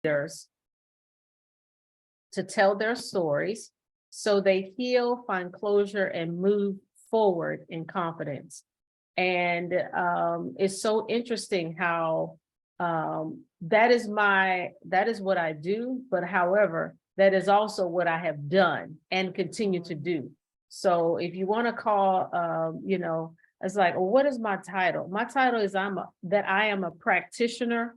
leaders to tell their stories so they heal, find closure, and move forward in confidence. And it's so interesting how that is what I do, but however, that is also what I have done and continue to do. So if you want to call, it's like, well, what is my title? My title is I am a practitioner.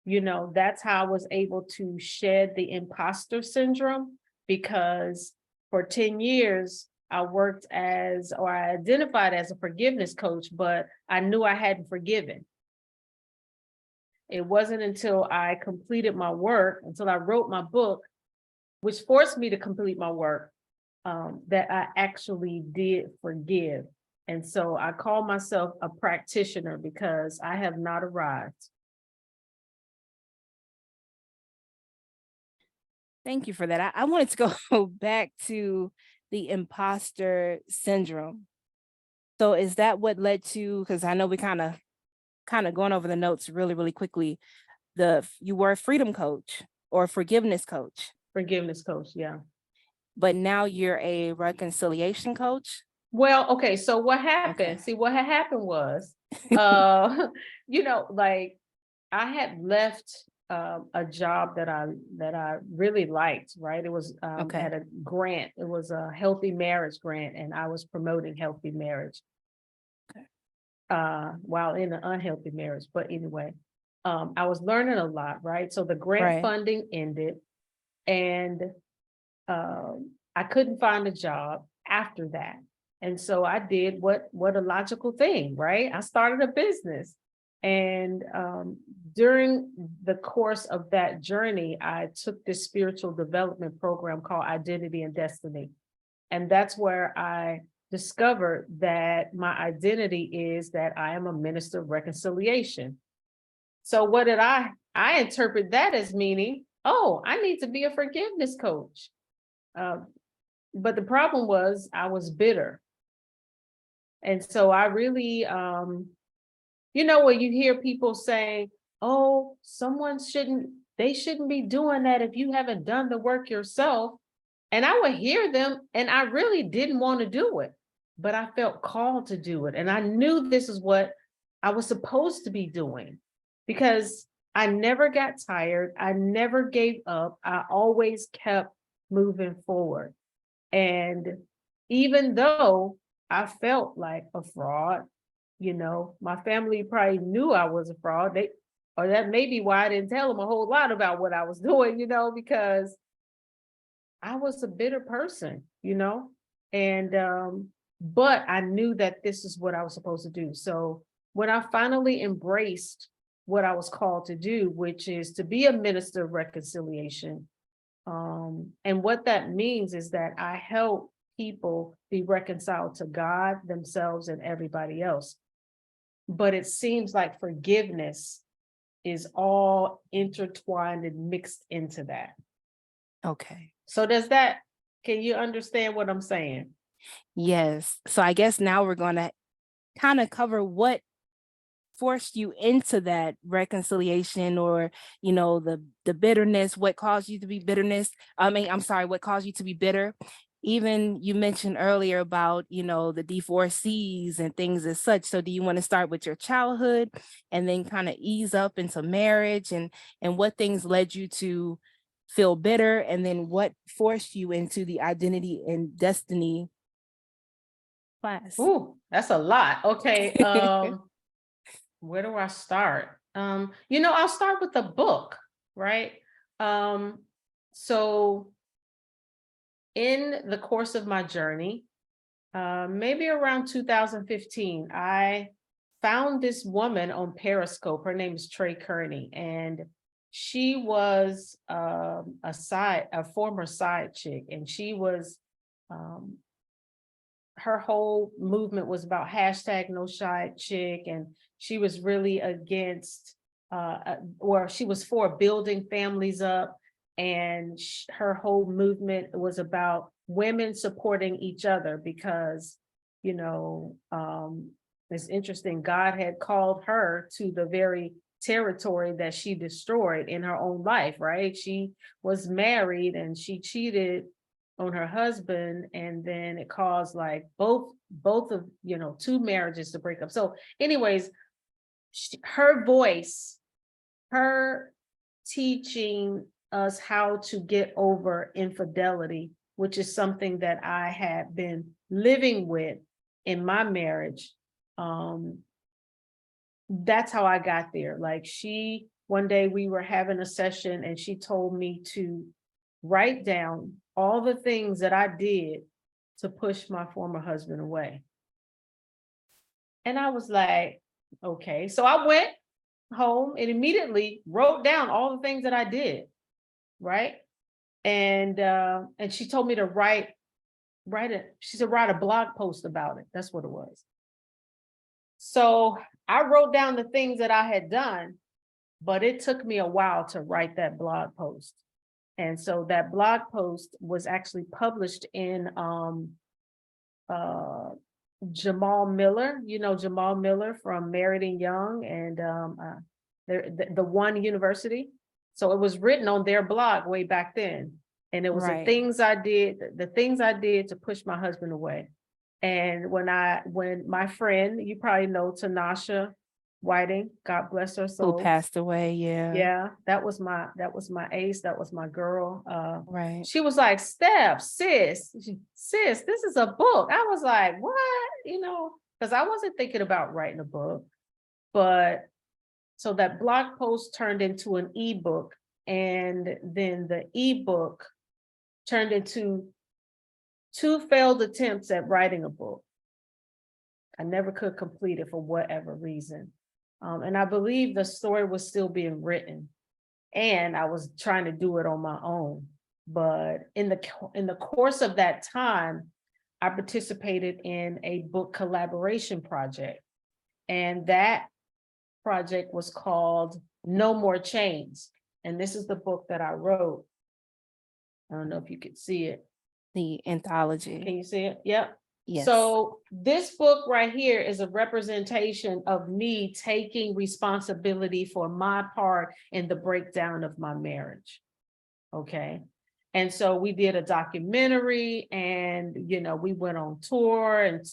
That's how I was able to shed the imposter syndrome, because for 10 years, I identified as a forgiveness coach, but I knew I hadn't forgiven. It wasn't until I completed my work, until I wrote my book, which forced me to complete my work, that I actually did forgive. And so I call myself a practitioner because I have not arrived. Thank you for that. I wanted to go back to the imposter syndrome. So is that what led to, because I know we kind of going over the notes really, really quickly. You were a freedom coach or forgiveness coach. Forgiveness coach, yeah. But now you're a reconciliation coach? Well, okay, so what happened? Okay. See, what had happened was, like I had left a job that I really liked, right? It was Okay. at a grant. It was a healthy marriage grant, and I was promoting healthy marriage. Okay. While in an unhealthy marriage. But anyway, I was learning a lot, right? So the grant funding ended, and I couldn't find a job after that. And so I did what a logical thing, right? I started a business. And during the course of that journey, I took this spiritual development program called Identity and Destiny. And that's where I discovered that my identity is that I am a minister of reconciliation. So what did I interpret that as meaning, oh, I need to be a forgiveness coach. But the problem was I was bitter. And so I really, when you hear people saying, oh, they shouldn't be doing that if you haven't done the work yourself. And I would hear them, and I really didn't want to do it, but I felt called to do it. And I knew this is what I was supposed to be doing, because I never got tired. I never gave up. I always kept moving forward. And even though I felt like a fraud, my family probably knew I was a fraud. Or that may be why I didn't tell them a whole lot about what I was doing, because I was a bitter person, and but I knew that this is what I was supposed to do. So when I finally embraced what I was called to do, which is to be a minister of reconciliation, and what that means is that I help people be reconciled to God, themselves, and everybody else. But it seems like forgiveness is all intertwined and mixed into that. Okay. So can you understand what I'm saying? Yes. So I guess now we're going to kind of cover what forced you into that reconciliation, or the bitterness, what caused you to be what caused you to be bitter. Even you mentioned earlier about the divorcees and things as such. So do you want to start with your childhood and then kind of ease up into marriage, and what things led you to feel bitter, and then what forced you into the identity and destiny class? Ooh, that's a lot. Okay. Where do I start? I'll start with the book, right? So in the course of my journey, maybe around 2015, I found this woman on Periscope. Her name is Trey Kearney, and she was a former side chick, and she was her whole movement was about hashtag no side chick, and she was really against or she was for building families up, and her whole movement was about women supporting each other, because it's interesting, God had called her to the very territory that she destroyed in her own life, right? She was married and she cheated on her husband, and then it caused like both of, two marriages to break up. So anyways, her voice, her teaching us how to get over infidelity, which is something that I had been living with in my marriage. That's how I got there. Like one day we were having a session and she told me to write down all the things that I did to push my former husband away. And I was like, okay. So I went home and immediately wrote down all the things that I did. Right. And she told me to write a blog post about it. That's what it was. So I wrote down the things that I had done, but it took me a while to write that blog post. And so that blog post was actually published in Jamal Miller, Jamal Miller from Meriden Young and the One University. So it was written on their blog way back then. And it was the things I did to push my husband away. And when my friend, you probably know Tanasha Whiting, God bless her soul. Who passed away, yeah. Yeah, that was my ace, that was my girl. Right. She was like, sis, this is a book. I was like, what? Because I wasn't thinking about writing a book. But so that blog post turned into an ebook, and then the ebook turned into 2 failed attempts at writing a book. I never could complete it for whatever reason. And I believe the story was still being written, and I was trying to do it on my own. But in the course of that time, I participated in a book collaboration project, and that project was called No More Chains. And this is the book that I wrote. I don't know if you could see it. The anthology. Can you see it? Yep. Yes. So this book right here is a representation of me taking responsibility for my part in the breakdown of my marriage. Okay. And so we did a documentary, and, we went on tour and,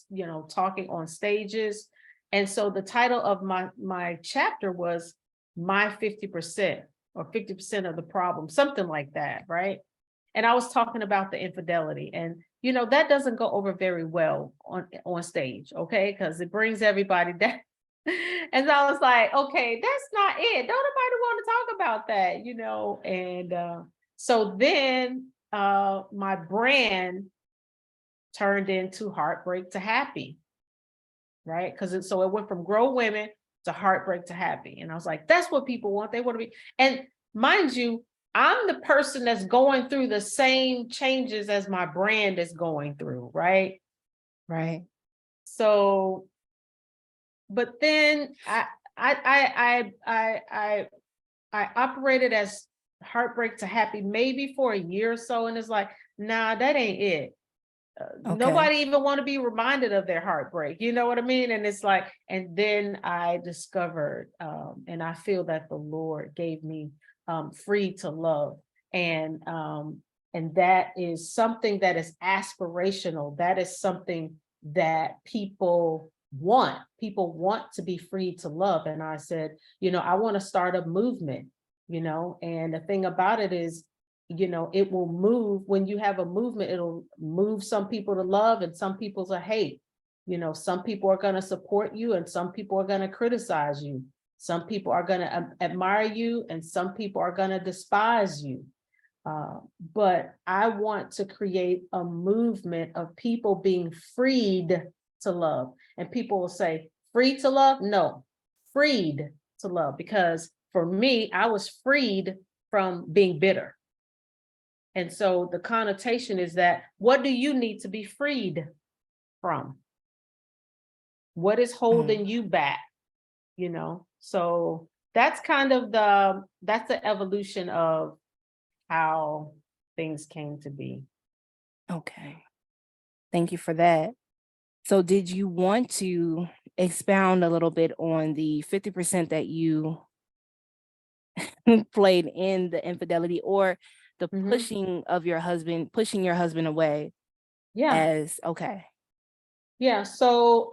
talking on stages. And so the title of my chapter was My 50% or 50% of the problem, something like that. Right. And I was talking about the infidelity, and, that doesn't go over very well on stage. Okay. Because it brings everybody down. And so I was like, okay, that's not it. Don't nobody want to talk about that, and, so then my brand turned into Heartbreak to Happy, right? So it went from Grow Women to Heartbreak to Happy. And I was like, that's what people want. They want to be. And mind you, I'm the person that's going through the same changes as my brand is going through, right? Right. So, but then I operated as Heartbreak to Happy maybe for a year or so, and it's like, nah, that ain't it. Nobody even want to be reminded of their heartbreak, you know what I mean? And it's like, and then I discovered, and I feel that the Lord gave me Free to Love, and that is something that is aspirational. That is something that people want. People want to be free to love, and I said, I want to start a movement. And the thing about it is, it will move. When you have a movement, it'll move some people to love and some people to hate. Some people are going to support you and some people are going to criticize you. Some people are going to admire you and some people are going to despise you. But I want to create a movement of people being freed to love. And people will say, free to love? No, freed to love. Because for me, I was freed from being bitter. And so the connotation is that, what do you need to be freed from? What is holding you back? So that's kind of that's the evolution of how things came to be. Okay. Thank you for that. So did you want to expound a little bit on the 50% that you played in the infidelity or the Mhm. pushing of your husband, pushing your husband away Yeah. as okay. Yeah. So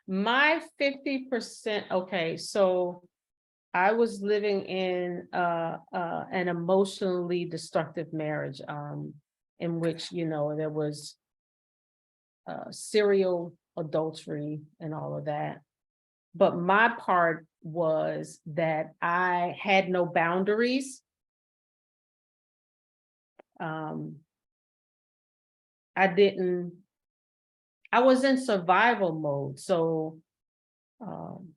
my 50%, okay, so I was living in an emotionally destructive marriage, in which, there was serial adultery and all of that. But my part was that I had no boundaries. Um, I didn't, I was in survival mode. So um,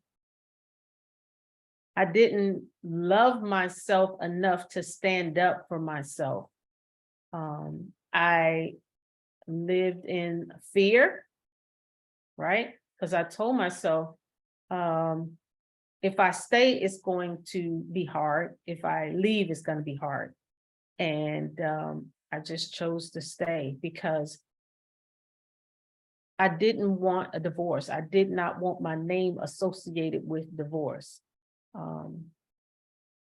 I didn't love myself enough to stand up for myself. I lived in fear, right? Because I told myself, um, if I stay, it's going to be hard. If I leave, it's going to be hard. And I just chose to stay because I didn't want a divorce. I did not want my name associated with divorce. Um,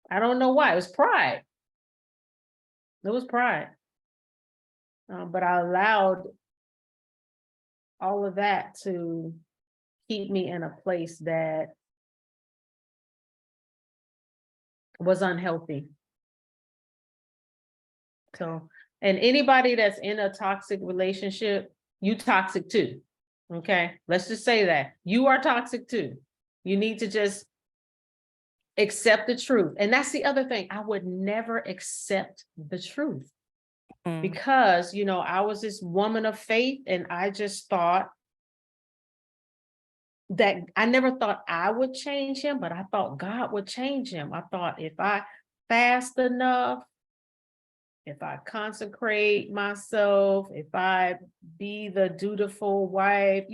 I don't know why. It was pride. It was pride. But I allowed all of that to keep me in a place that was unhealthy. So, and anybody that's in a toxic relationship, you toxic too. Okay. Let's just say that you are toxic too. You need to just accept the truth. And that's the other thing. I would never accept the truth Mm, because, I was this woman of faith and I just thought that I never thought I would change him, but I thought God would change him. I thought if I fast enough, if I consecrate myself, if I be the dutiful wife,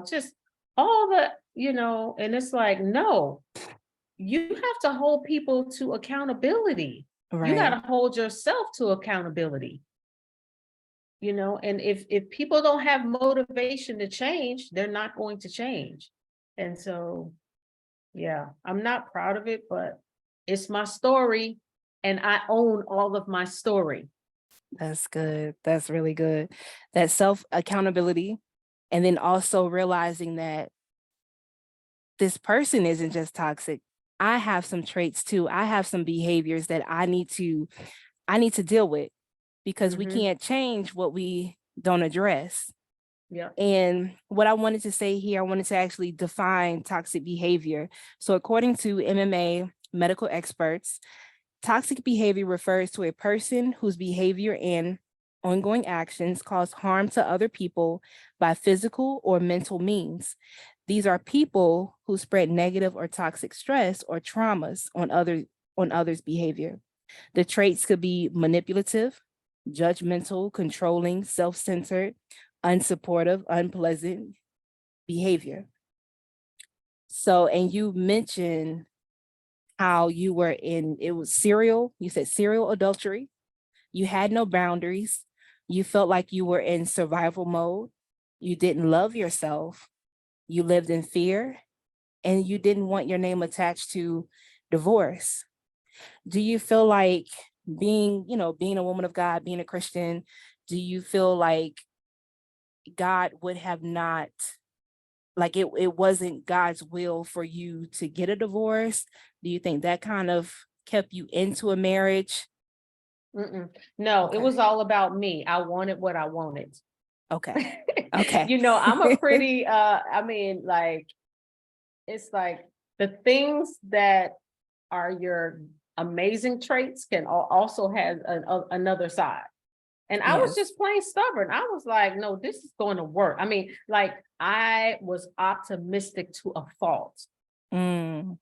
just all the, and it's like, no, you have to hold people to accountability. You got right. to hold yourself to accountability, and if people don't have motivation to change, they're not going to change. And so, yeah, I'm not proud of it, but it's my story and I own all of my story. That's good. That's really good. That self accountability. And then also realizing that this person isn't just toxic. I have some traits too. I have some behaviors that I need to deal with because we Mm-hmm. can't change what we don't address. Yeah. And what I wanted to say here, I wanted to actually define toxic behavior. So according to MMA medical experts, toxic behavior refers to a person whose behavior and ongoing actions cause harm to other people by physical or mental means. These are people who spread negative or toxic stress or traumas on others' behavior. The traits could be manipulative, judgmental, controlling, self-centered, unsupportive, unpleasant behavior. So, and you mentioned how you were it was you said serial adultery. You had no boundaries. You felt like you were in survival mode. You didn't love yourself. You lived in fear and you didn't want your name attached to divorce. Do you feel like being a woman of God, being a Christian, do you feel like God would have not like it wasn't God's will for you to get a divorce? Do you think that kind of kept you into a marriage? Mm-mm. No, it Okay. was all about me. I wanted what I wanted. Okay. Okay. I'm a pretty I mean, like, it's like the things that are your amazing traits can also have another side. And I was Yes. just plain stubborn. I was like, no, this is going to work. I mean, like, I was optimistic to a fault. Mm,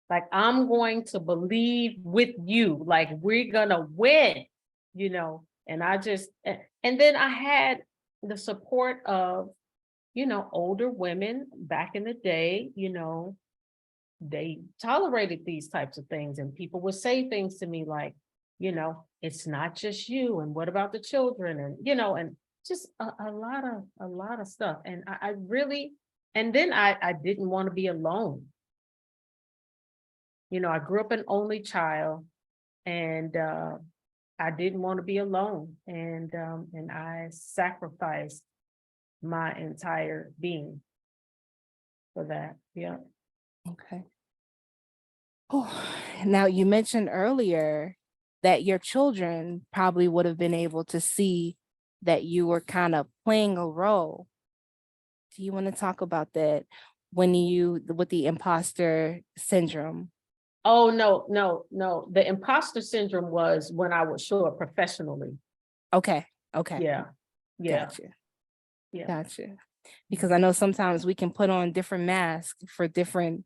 Like, I'm going to believe with you, like, we're gonna win, and and then I had the support of, older women back in the day, they tolerated these types of things, and people would say things to me like, it's not just you, and what about the children, and just a lot of stuff. And I really, and then I didn't want to be alone. I grew up an only child, and I didn't want to be alone, and I sacrificed my entire being for that. Yeah. Okay. Oh, now you mentioned earlier that your children probably would have been able to see that you were kind of playing a role. Do you want to talk about that with the imposter syndrome? Oh, no, no, no. The imposter syndrome was when I would show up professionally. Okay. Okay. Yeah. Yeah. Gotcha. Yeah. Gotcha. Because I know sometimes we can put on different masks for different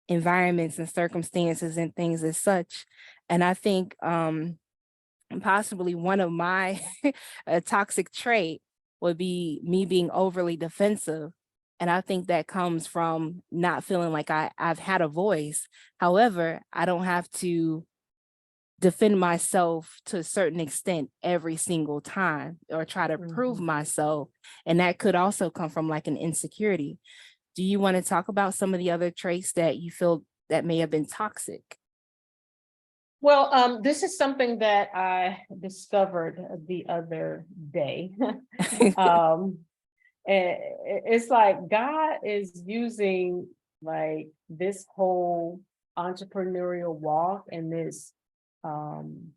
environments and circumstances and things as such. And I think possibly one of my a toxic trait would be me being overly defensive. And I think that comes from not feeling like I've had a voice. However, I don't have to defend myself to a certain extent every single time or try to prove Mhm. myself. And that could also come from like an insecurity. Do you want to talk about some of the other traits that you feel that may have been toxic? Well, this is something that I discovered the other day. um, it's like God is using like this whole entrepreneurial walk and this um,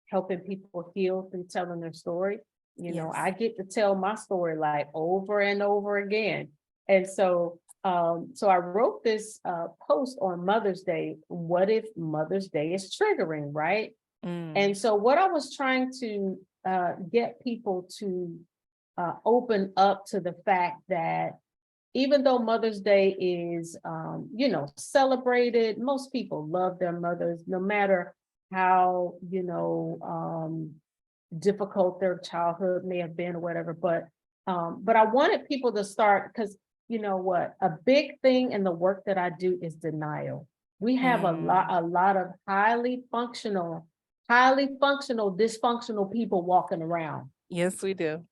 helping people heal through telling their story. Yes. I get to tell my story like over and over again. And so I wrote this post on Mother's Day. What if Mother's Day is triggering, right? Mm, And so what I was trying to get people to open up to the fact that even though Mother's Day is, celebrated, most people love their mothers, no matter how, difficult their childhood may have been or whatever. But I wanted people to start because you know what, a big thing in the work that I do is denial. We have mm. a lot of highly functional, dysfunctional people walking around. Yes, we do.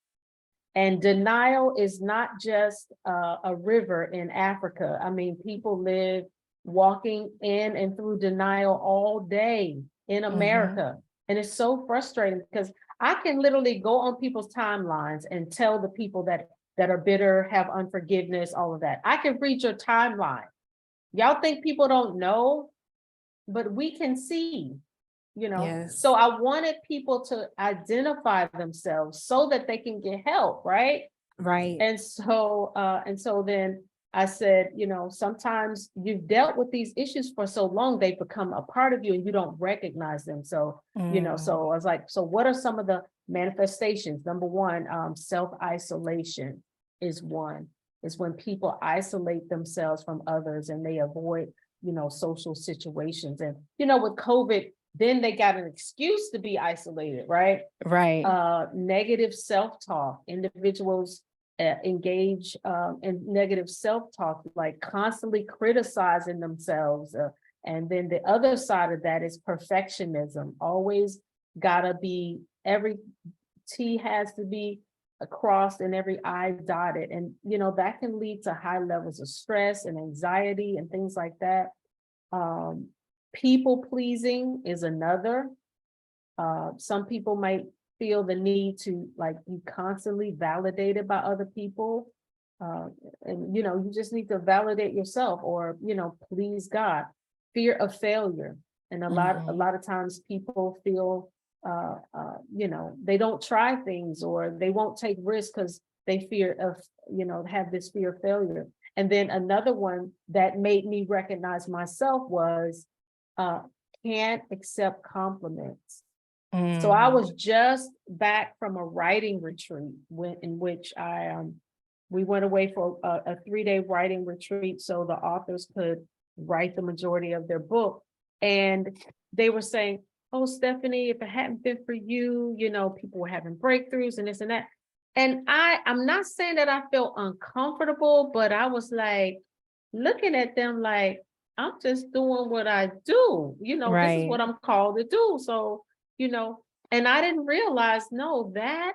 And denial is not just a river in Africa. I mean, people live walking in and through denial all day in Hmm. America. And it's so frustrating because I can literally go on people's timelines and tell the people that are bitter, have unforgiveness, all of that. I can read your timeline. Y'all think people don't know, but we can see. So Yes. I wanted people to identify themselves so that they can get help, right? Right. And so then I said, sometimes you've dealt with these issues for so long, they've become a part of you and you don't recognize them. So Mm. I was like, so what are some of the manifestations? Number one, self-isolation is one. Is when people isolate themselves from others and they avoid, social situations. And, with COVID, then they got an excuse to be isolated, right? Right. Negative self-talk. Individuals engage in negative self-talk, like constantly criticizing themselves. And then the other side of that is perfectionism. Always gotta be, every T has to be crossed and every I dotted. And, that can lead to high levels of stress and anxiety and things like that. Um, People pleasing is another. Some people might feel the need to like be constantly validated by other people. Uh, and you just need to validate yourself or, please God. Fear of failure. And a Hmm. lot of times people feel they don't try things or they won't take risks because they fear of, have this fear of failure. And then another one that made me recognize myself was uh can't accept compliments. So I Hmm. was just back from a writing retreat in which we went away for a 3-day writing retreat so the authors could write the majority of their book. And they were saying, "Oh, Stephanie, if it hadn't been for you, people were having breakthroughs and this and that." And I'm not saying that I felt uncomfortable, but I was like looking at them like, I'm just doing what I do. This is Right. what I'm called to do. So, you know, and I didn't realize, no, that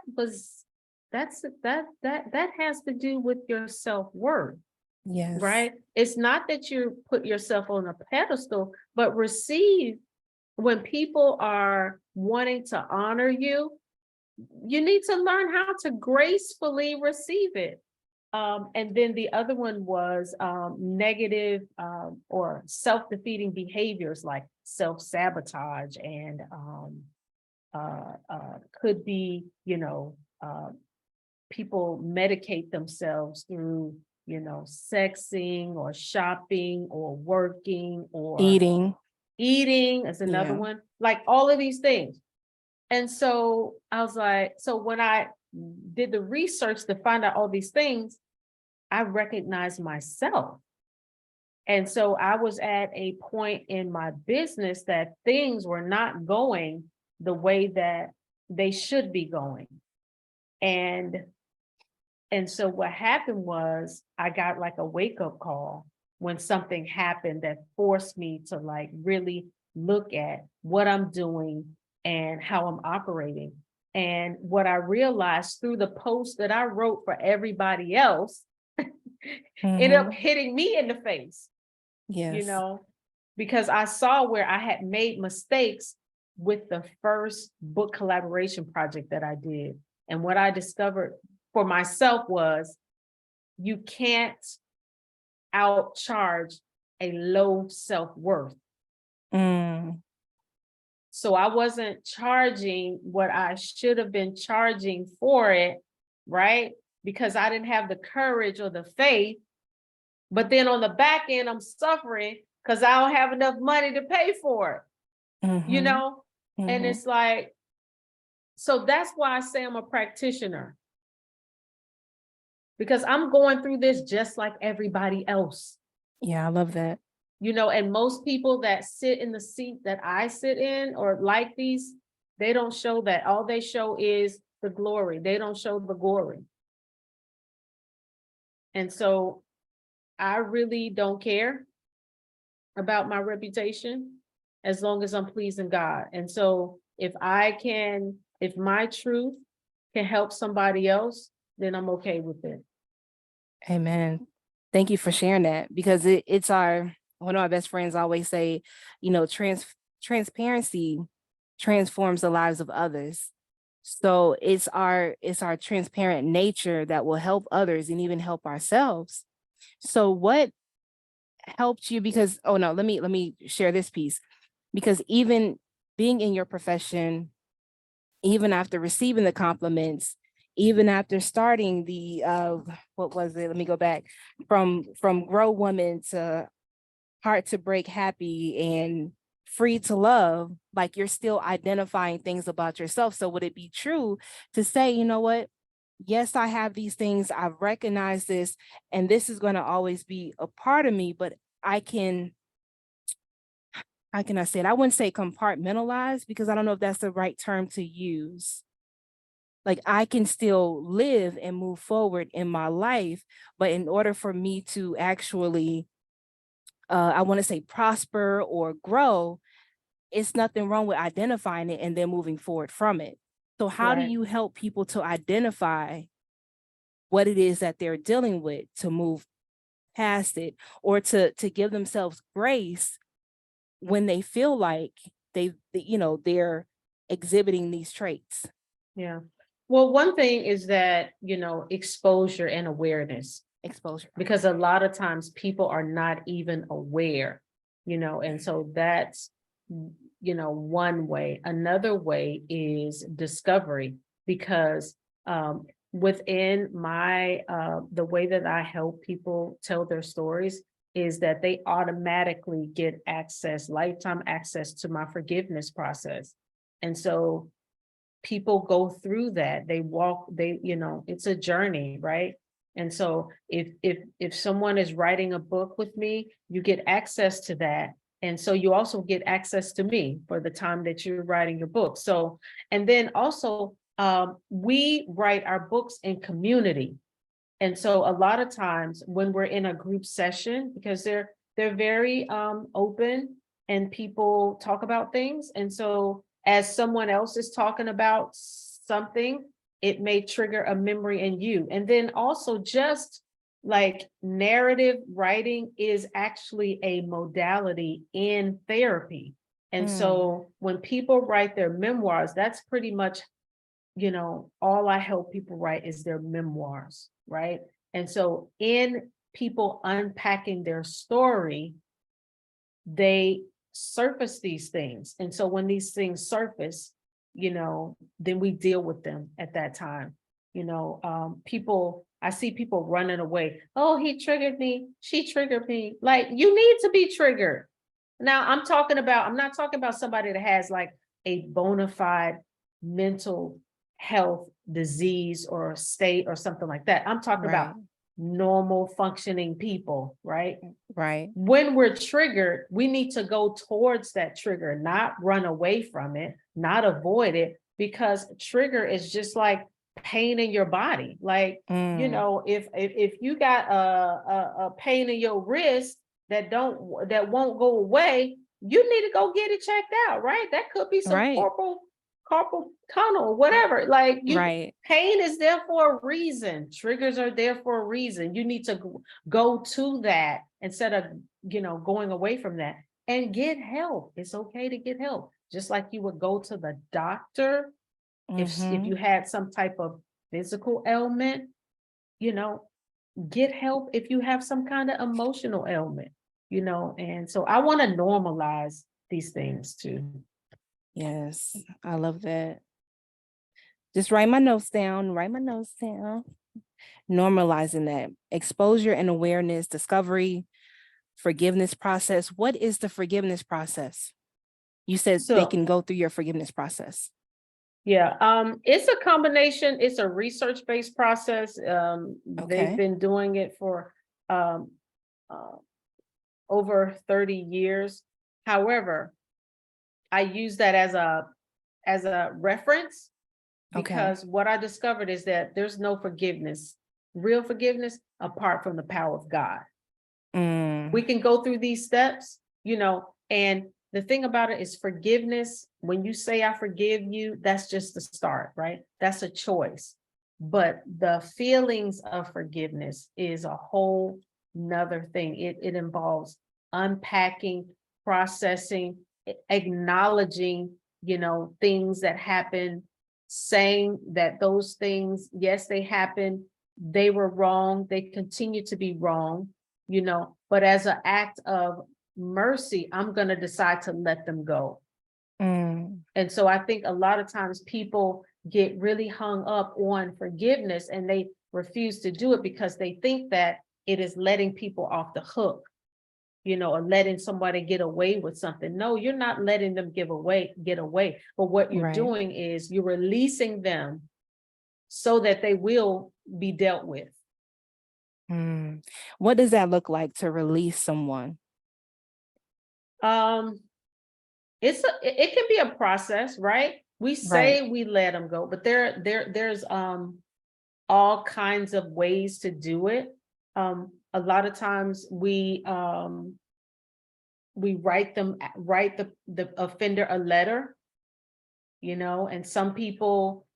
has to do with your self-worth. Yes. right? It's not that you put yourself on a pedestal, but receive. When people are wanting to honor you, you need to learn how to gracefully receive it. And then the other one was negative or self-defeating behaviors like self-sabotage and could be, people medicate themselves through, sexing or shopping or working or Eating. is another Yeah. one, like all of these things. And so I was like, so when I did the research to find out all these things, I recognized myself. And so I was at a point in my business that things were not going the way that they should be going. And so what happened was I got like a wake-up call when something happened that forced me to like really look at what I'm doing and how I'm operating. And what I realized through the post that I wrote for everybody else ended up hitting me in the face, Yes. because I saw where I had made mistakes with the first book collaboration project that I did. And what I discovered for myself was you can't outcharge a low self-worth. Mm. So I wasn't charging what I should have been charging for it, right? Because I didn't have the courage or the faith. But then on the back end, I'm suffering because I don't have enough money to pay for it, And it's like, so that's why I say I'm a practitioner. Because I'm going through this just like everybody else. Yeah, I love that. And most people that sit in the seat that I sit in or like these, they don't show that. All they show is the glory. They don't show the glory. And so I really don't care about my reputation as long as I'm pleasing God. And so if my truth can help somebody else, then I'm okay with it. Amen. Thank you for sharing that, because it's one of my best friends always say, transparency transforms the lives of others. So it's our transparent nature that will help others and even help ourselves. So what helped you? Because, oh no, let me share this piece, because even being in your profession, even after receiving the compliments, even after starting the what was it? Let me go back from Grow Woman to Heart to Break Happy and Free to Love, like you're still identifying things about yourself. So would it be true to say, you know what? Yes, I have these things. I've recognized this, and this is going to always be a part of me, but I can, how can I say it? I wouldn't say compartmentalize, because I don't know if that's the right term to use. Like I can still live and move forward in my life, but in order for me to actually, I want to say prosper or grow, it's nothing wrong with identifying it and then moving forward from it. So how do Right. you help people to identify what it is that they're dealing with, to move past it, or to give themselves grace when they feel like they're exhibiting these traits? Yeah. Well, one thing is that, exposure and awareness, Exposure. because a lot of times people are not even aware, and so that's, one way. Another way is discovery, because within my, the way that I help people tell their stories is that they automatically get lifetime access to my forgiveness process. And so people go through that. It's a journey, right? And so if someone is writing a book with me, you get access to that. And so you also get access to me for the time that you're writing your book. So, and then also we write our books in community. And so a lot of times when we're in a group session, because they're very open and people talk about things. And so as someone else is talking about something, it may trigger a memory in you. And then also just like narrative writing is actually a modality in therapy. And so when people write their memoirs, that's pretty much, all I help people write is their memoirs, right? And so in people unpacking their story, they surface these things. And so when these things surface, then we deal with them at that time. I see people running away. Oh, he triggered me. She triggered me. Like, you need to be triggered. Now, I'm not talking about somebody that has like a bona fide mental health disease or state or something like that. I'm talking about normal functioning people, right? Right. When we're triggered, we need to go towards that trigger, not run away from it, not avoid it, because trigger is just like pain in your body. Like, if you got a pain in your wrist that won't go away, you need to go get it checked out, right? That could be some carpal tunnel, whatever. Like, pain is there for a reason. Triggers are there for a reason. You need to go to that instead of, going away from that, and get help. It's okay to get help. Just like you would go to the doctor if you had some type of physical ailment, get help if you have some kind of emotional ailment, and so I want to normalize these things too. Yes, I love that. Just write my notes down, Normalizing that exposure and awareness, discovery, forgiveness process. What is the forgiveness process? You said they can go through your forgiveness process. Yeah, it's a combination. It's a research-based process. They've been doing it for over 30 years. However, I use that as a reference, because what I discovered is that there's no forgiveness, real forgiveness, apart from the power of God. We can go through these steps, and the thing about it is forgiveness. When you say I forgive you, that's just the start, right? That's a choice. But the feelings of forgiveness is a whole nother thing. It involves unpacking, processing, acknowledging, things that happen, saying that those things, yes, they happened, they were wrong, they continue to be wrong, but as an act of mercy, I'm going to decide to let them go. And so I think a lot of times people get really hung up on forgiveness and they refuse to do it because they think that it is letting people off the hook, or letting somebody get away with something. No, you're not letting them get away. But what you're doing is you're releasing them so that they will be dealt with. What does that look like to release someone? It can be a process, right? We say we let them go, but there's all kinds of ways to do it. A lot of times we write the offender a letter, and some people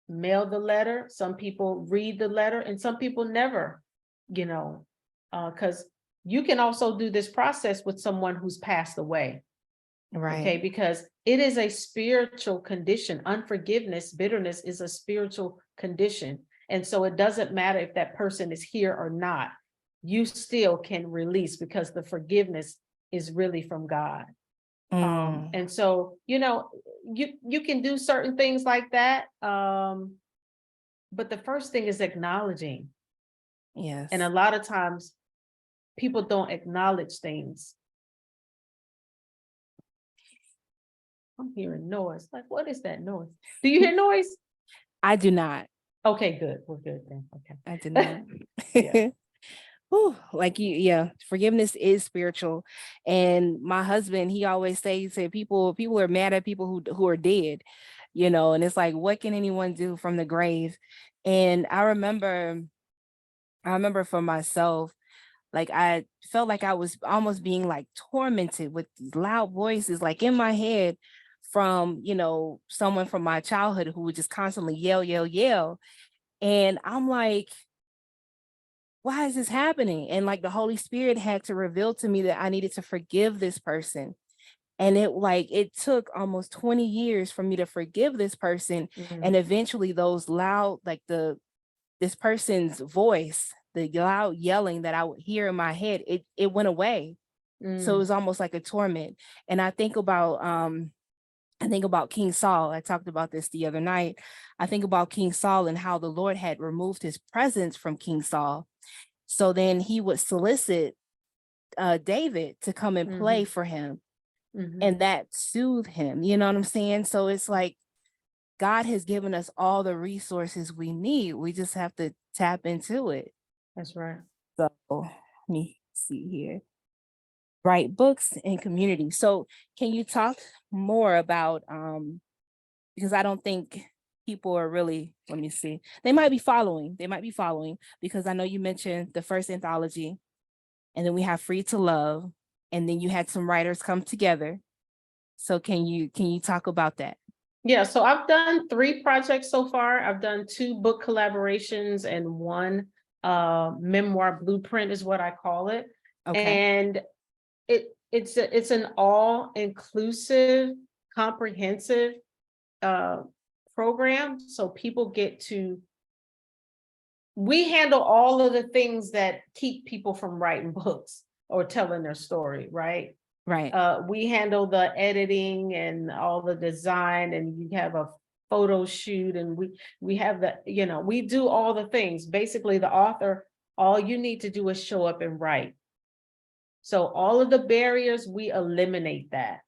mail the letter, some people read the letter, and some people never, because you can also do this process with someone who's passed away. Okay, because it is a spiritual condition. Unforgiveness, bitterness is a spiritual condition. And so it doesn't matter if that person is here or not, you still can release because the forgiveness is really from God. And so, you can do certain things like that. But the first thing is acknowledging. Yes. And a lot of times people don't acknowledge things. I'm hearing noise. Like, what is that noise? Do you hear noise? I do not. Okay, good. We're good then. Okay. I do not. Yeah. Forgiveness is spiritual. And my husband, he always says people are mad at people who are dead, and it's like, what can anyone do from the grave? And I remember for myself, like I felt like I was almost being like tormented with these loud voices, like in my head from, someone from my childhood who would just constantly yell, yell, yell. And I'm like, why is this happening? And like the Holy Spirit had to reveal to me that I needed to forgive this person. And it took almost 20 years for me to forgive this person. And Mm, eventually those loud, this person's voice, the loud yelling that I would hear in my head, it went away. So it mm, was almost like a torment. And I think about King Saul. I talked about this the other night. I think about King Saul and how the Lord had removed his presence from King Saul. So then he would solicit David to come and play mhm, for him, mhm. and that soothed him. You know what I'm saying? So it's like God has given us all the resources we need. We just have to tap into it. That's right. So let me see here. Write books and community. So can you talk more about because I don't think people are really, let me see. They might be following because I know you mentioned the first anthology, and then we have Free to Love, and then you had some writers come together. So can you talk about that? Yeah, so I've done 3 projects so far. I've done 2 book collaborations and 1 memoir blueprint is what I call it. Okay. And it's an all-inclusive, comprehensive uh program. So people get to we handle all of the things that keep people from writing books or telling their story, right? Right. We handle the editing and all the design, and you have a photo shoot, and we have we do all the things. Basically, the author, all you need to do is show up and write. So all of the barriers, we eliminate that,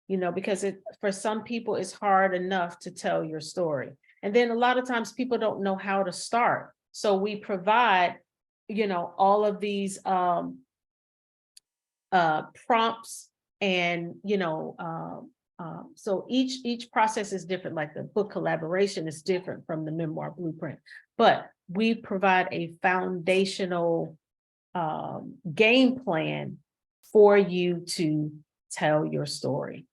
because for some people it's hard enough to tell your story. And then a lot of times people don't know how to start. So we provide, all of these prompts, and so each process is different. Like the book collaboration is different from the memoir blueprint, but we provide a foundational game plan for you to tell your story.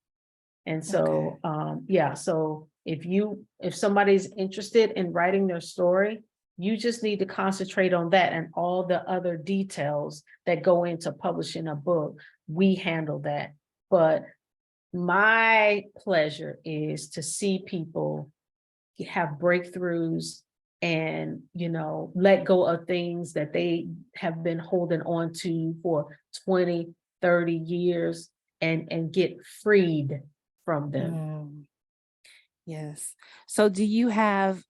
And Okay. so yeah, so if somebody's interested in writing their story, you just need to concentrate on that, and all the other details that go into publishing a book, we handle that. But my pleasure is to see people have breakthroughs, and let go of things that they have been holding on to for 20, 30 years, and get freed from them. Mm, yes. So do you have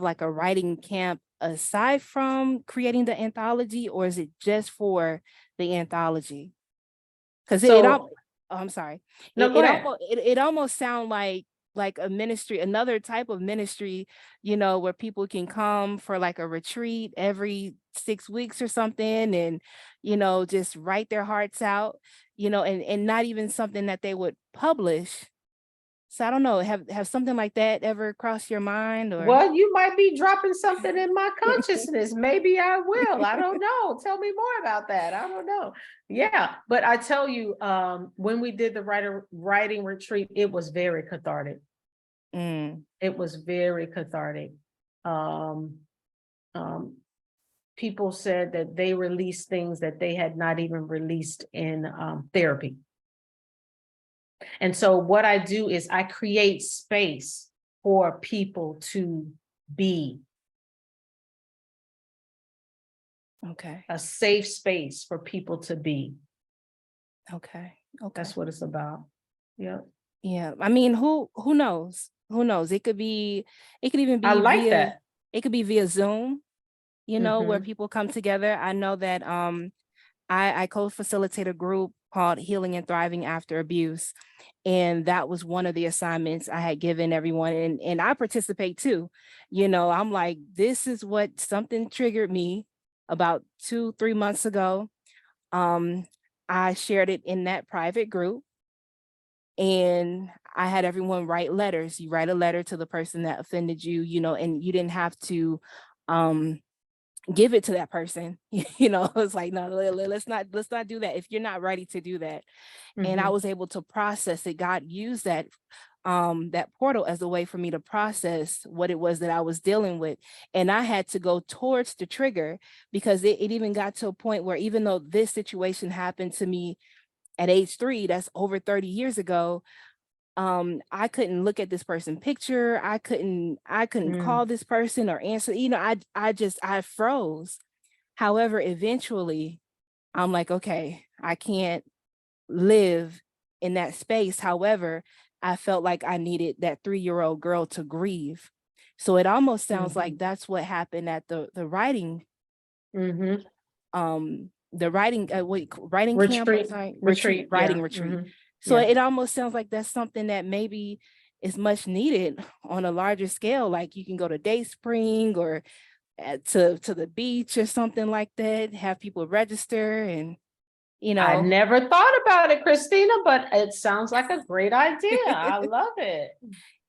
like a writing camp aside from creating the anthology, or is it just for the anthology? Because So oh, I'm sorry. no, go ahead. It almost sound like a ministry, another type of ministry, where people can come for like a retreat every 6 weeks or something, and just write their hearts out, and not even something that they would publish. So I don't know, have something like that ever crossed your mind or? Well, you might be dropping something in my consciousness. Maybe I will. I don't know. Tell me more about that. I don't know. Yeah, but I tell you, when we did the writing retreat, it was very cathartic. Mm, It was very cathartic. Um, um, People said that they released things that they had not even released in therapy. And so what I do is I create space for people to be, okay. a safe space for people to be. Okay. Okay. That's what it's about. Yeah. Yeah. I mean, who knows? Who knows? It could even I be like via that. it could be via Zoom, where Mm-hmm. people come together. I know that I co-facilitate a group called Healing and Thriving After Abuse. And that was one of the assignments I had given everyone. And I participate too. I'm like, this is what something triggered me about 2, 3 months ago. Um, I shared it in that private group, and I had everyone write letters. You write a letter to the person that offended you, and you didn't have to um give it to that person. It's like, no, let's not do that if you're not ready to do that. And I Mm-hmm. was able to process it. God used that that portal as a way for me to process what it was that I was dealing with. And I had to go towards the trigger, because it even got to a point where, even though this situation happened to me at age 3, that's over 30 years ago, I couldn't look at this person's picture. I couldn't Mm, call this person or answer, I froze. However, eventually I'm like, okay, I can't live in that space. However, I felt like I needed that 3-year-old girl to grieve. So it almost sounds mhm, like that's what happened at the writing, mhm. writing camp, I'm Retreat, sorry, retreat, retreat, yeah. writing retreat. Mhm. So Yeah. it almost sounds like that's something that maybe is much needed on a larger scale. Like you can go to Day Spring or to the beach or something like that, have people register and, you I know, never thought about it, Christina, but it sounds like a great idea. I love it.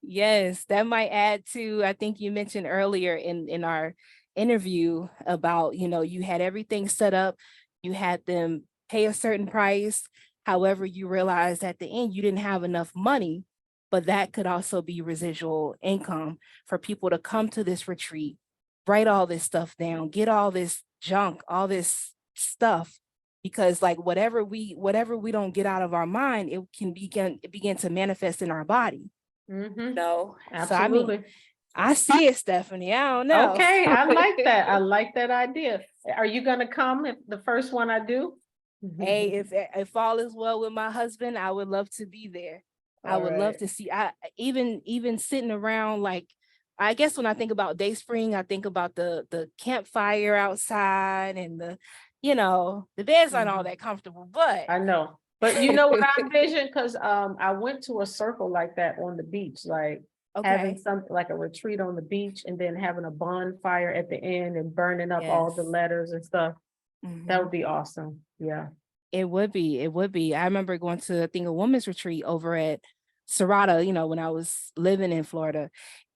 yes, that might add to, I think you mentioned earlier in our interview about, you had everything set up, you had them pay a certain price. However, you realized at the end you didn't have enough money, but that could also be residual income for people to come to this retreat, write all this stuff down, get all this junk, all this stuff. Because like whatever we don't get out of our mind, it begin to manifest in our body. Mhm. No. So I mean, Absolutely. I see it, Stephanie. I don't know. Okay, I like that. I like that idea. Are you gonna come if the first one I do? Hey, if all is well with my husband, I would love to be there. I All would love right. to see. I even sitting around, like, I guess when I think about Day Spring, I think about the campfire outside and the beds aren't all Mhm. that comfortable, but I know. But you know what I envision? Because I went to a circle like that on the beach, like having okay. something like a retreat on the beach and then having a bonfire at the end and burning up all the Yes. letters and stuff. That Mhm. would be awesome. Yeah. It would be. It would be. I remember going to, I think, a women's retreat over at Serrata, when I was living in Florida.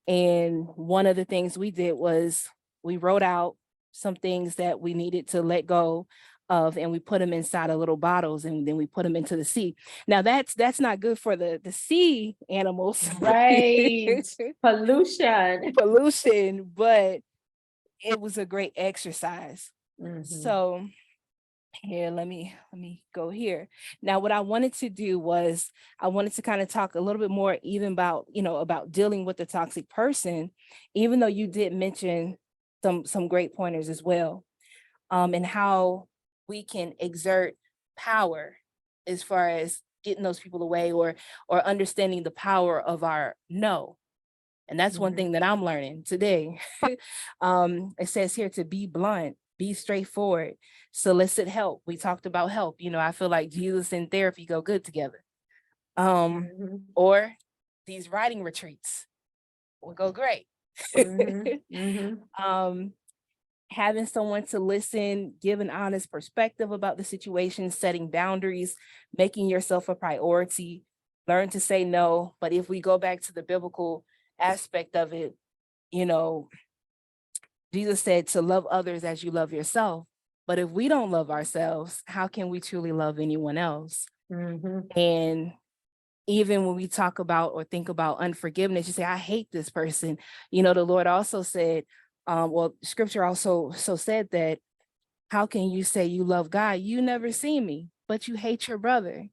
And one of the things we did was we wrote out some things that we needed to let go of, and we put them inside of little bottles, and then we put them into the sea. Now that's not good for the sea animals, Right. Pollution. pollution, but it was a great exercise. Mhm. So here, let me go here. Now, what I wanted to do was I wanted to kind of talk a little bit more even about, about dealing with the toxic person, even though you did mention some great pointers as well. And how we can exert power as far as getting those people away, or understanding the power of our no. And that's one Mhm. thing that I'm learning today. It says here to be blunt, be straightforward, solicit help. We talked about help. I feel like Jesus and therapy go good together. Um, Mhm. or these writing retreats will go great. Mhm. Mhm. um, Having someone to listen, give an honest perspective about the situation, setting boundaries, making yourself a priority, learn to say no. But if we go back to the biblical aspect of it, you know, Jesus said to love others as you love yourself. But if we don't love ourselves, how can we truly love anyone else? Mhm. And even when we talk about or think about unforgiveness, you say, I hate this person. The Lord also said, scripture also so said that, how can you say you love God? You never see me, but you hate your brother.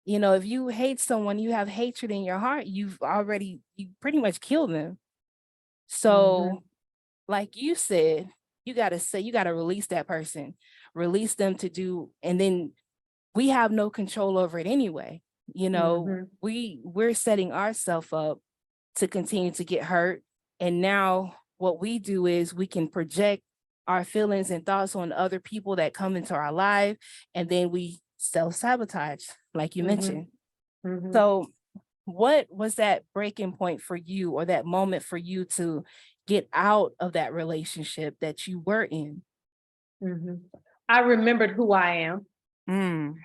If you hate someone, you have hatred in your heart, you pretty much killed them. So Mhm. like you said, you got to release that person, release them to do, and then we have no control over it anyway. Mhm. We're setting ourselves up to continue to get hurt. And now what we do is we can project our feelings and thoughts on other people that come into our life, and then we self-sabotage, like you Mhm. mentioned. Mhm. So what was that breaking point for you, or that moment for you to get out of that relationship that you were in? Mhm. I remembered who I am. Mm.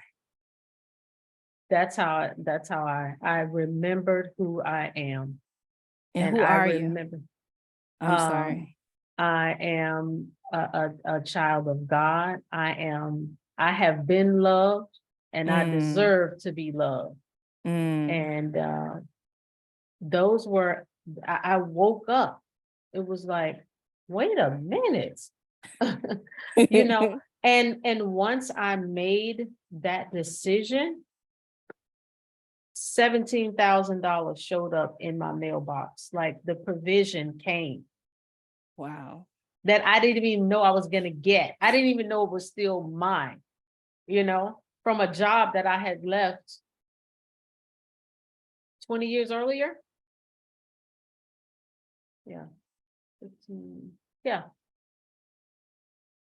That's how I remembered who I am. And And who I are you? remember I'm um sorry. I am a child of God. I have been loved and I Mm, deserve to be loved. mm, And those were, I woke up. It was like, wait a minute. You know, and once I made that decision, $17,000 showed up in my mailbox. Like the provision came Wow. that I didn't even know I was gonna get. I didn't even know it was still mine, you know, from a job that I had left 20 years earlier. Yeah. 15, yeah.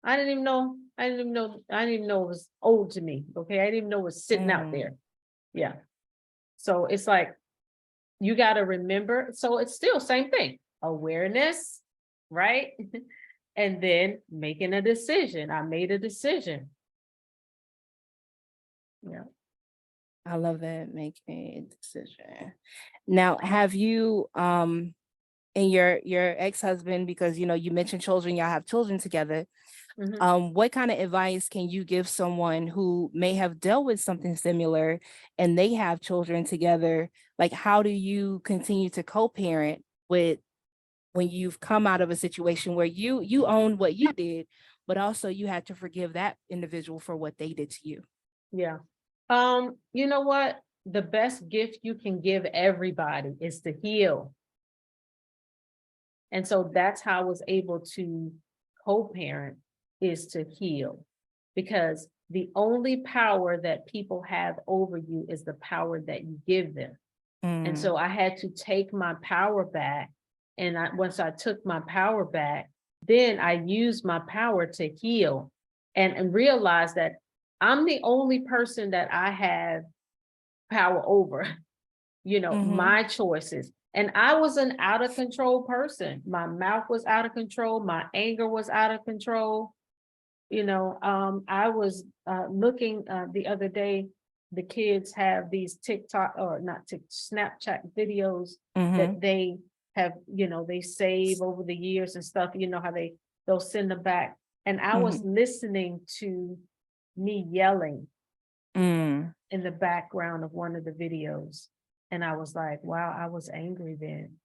I didn't even know. I didn't even know. I didn't even know it was old to me. Okay. I didn't even know it was sitting out there. Yeah. So it's like, you got to remember. So it's still same thing. Awareness, right? And then making a decision. I made a decision. Yeah. I love that, making a decision. Now, have you and your ex-husband, because you know you mentioned children, y'all have children together. Mhm. What kind of advice can you give someone who may have dealt with something similar and they have children together? Like, how do you continue to co-parent with when you've come out of a situation where you own what you did, but also you had to forgive that individual for what they did to you? Yeah. You know what? The best gift you can give everybody is to heal. And so that's how I was able to co-parent, is to heal. Because the only power that people have over you is the power that you give them. And Mm, so I had to take my power back. And once I took my power back, then I used my power to heal and realize that I'm the only person that I have power over, mhm, my choices. And I was an out of control person. My mouth was out of control. My anger was out of control. I was looking the other day, the kids have these TikTok, or not TikTok, Snapchat videos mhm, that they have, they save over the years and stuff, how they'll send them back. And I was mhm, listening to me yelling mm. in the background of one of the videos. And I was like, wow, I was angry then.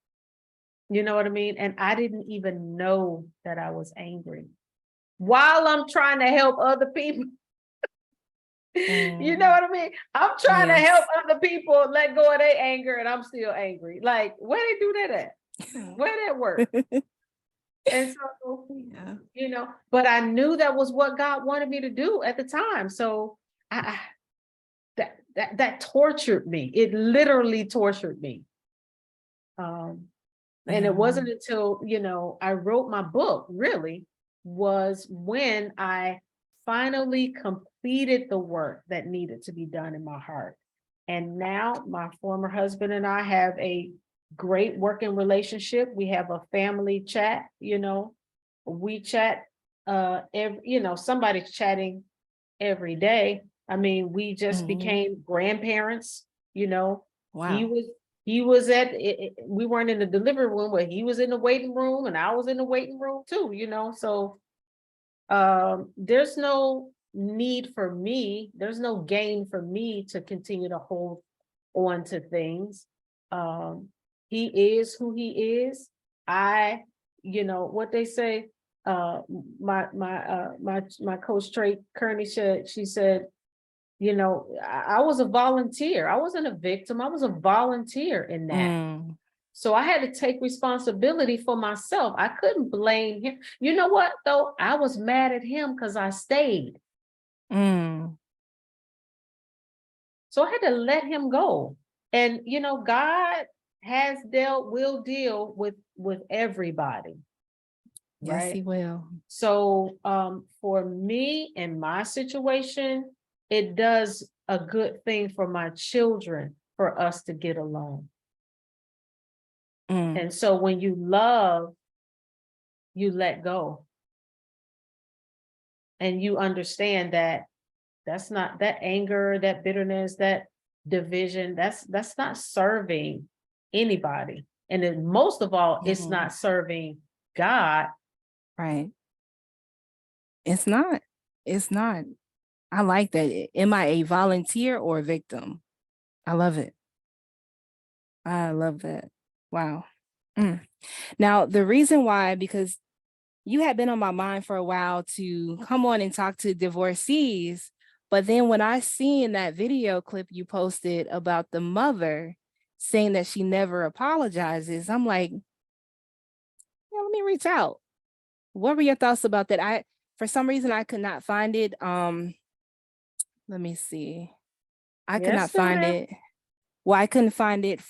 You know what I mean? And I didn't even know that I was angry while I'm trying to help other people. You know Mm, what I mean? I'm trying to help yes. other people let go of their anger, and I'm still angry. Like, where they do that at? Where that work? And so, Yeah. but I knew that was what God wanted me to do at the time. So that tortured me. It literally tortured me. Um, and it wasn't Mm, until, I wrote my book, really, was when I finally completed the work that needed to be done in my heart. And now my former husband and I have a great working relationship. We have a family chat, we chat somebody's chatting every day. I mean, we just mhm. became grandparents, you know. He Wow. was he was at we weren't in the delivery room, but he was in the waiting room and I was in the waiting room too, So there's no need for me, there's no gain for me to continue to hold on to things. Um, he is who he is. I, what they say, my coach Trey Kearney said, she said, I was a volunteer. I wasn't a victim. I was a volunteer in that. Mm, So I had to take responsibility for myself. I couldn't blame him. You know what, though? I was mad at him because I stayed. mm. So I had to let him go. And God will deal with everybody, Yes, right? he will. So for me and my situation, it does a good thing for my children for us to get along. Mm, And so when you love, you let go, and you understand that that's not, that anger, that bitterness, that division, that's not serving anybody. And then most of all, it's mhm. not serving God. Right. It's not. It's not. I like that. Am I a volunteer or a victim? I love it. I love that. Wow. Mm. Now, the reason why, because you had been on my mind for a while to come on and talk to divorcees, but then when I seen that video clip you posted about the mother saying that she never apologizes, I'm like, yeah, let me reach out. What were your thoughts about that? For some reason, I could not find it. Let me see. I could Yes, not still find there. it. Well, I couldn't find it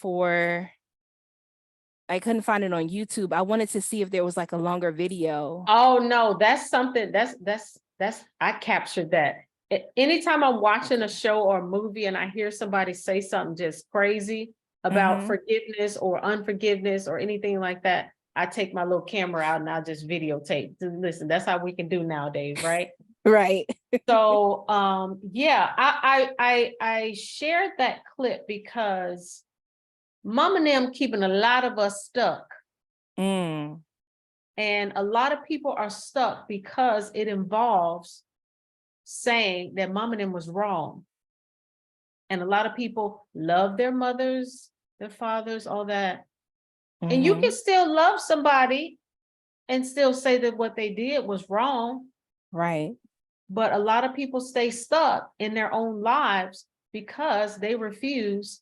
I couldn't find it on YouTube. I wanted to see if there was like a longer video. Oh, no, that's something I captured that. Anytime I'm watching a Okay. show or a movie and I hear somebody say something just crazy about Mm-hmm. forgiveness or unforgiveness or anything like that, I take my little camera out and I just videotape. Listen, that's how we can do nowadays, right? Right. So, yeah, I shared that clip because Mom and them keeping a lot of us stuck. Mm. And a lot of people are stuck because it involves saying that Mom and them was wrong. And a lot of people love their mothers, their fathers, all that. And you can Mm-hmm. still love somebody and still say that what they did was wrong. Right. But a lot of people stay stuck in their own lives because they refuse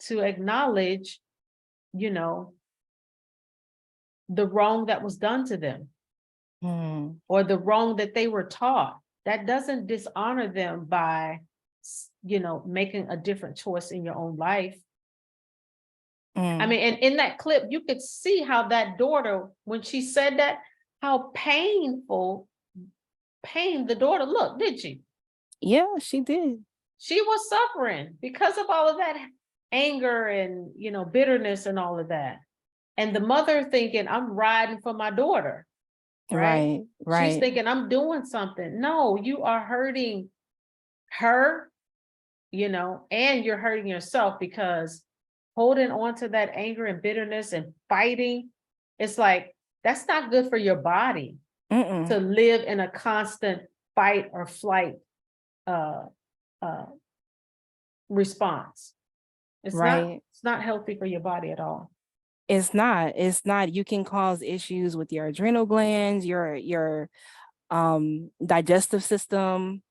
to acknowledge, you know, the wrong that was done to them Mm. or the wrong that they were taught. That doesn't dishonor them by, making a different choice in your own life. I Mm. mean, and in that clip, you could see how that daughter, when she said that, how pain the daughter looked, did she? Yeah, she did. She was suffering because of all of that anger and, bitterness and all of that. And the mother thinking, I'm riding for my daughter, right? Right. She's Right. thinking, I'm doing something. No, you are hurting her, and you're hurting yourself because holding on to that anger and bitterness and fighting, it's like, that's not good for your body Mm-mm. to live in a constant fight or flight uh, uh, response. Right. It's not healthy for your body at all. It's not. It's not. You can cause issues with your adrenal glands, your digestive system,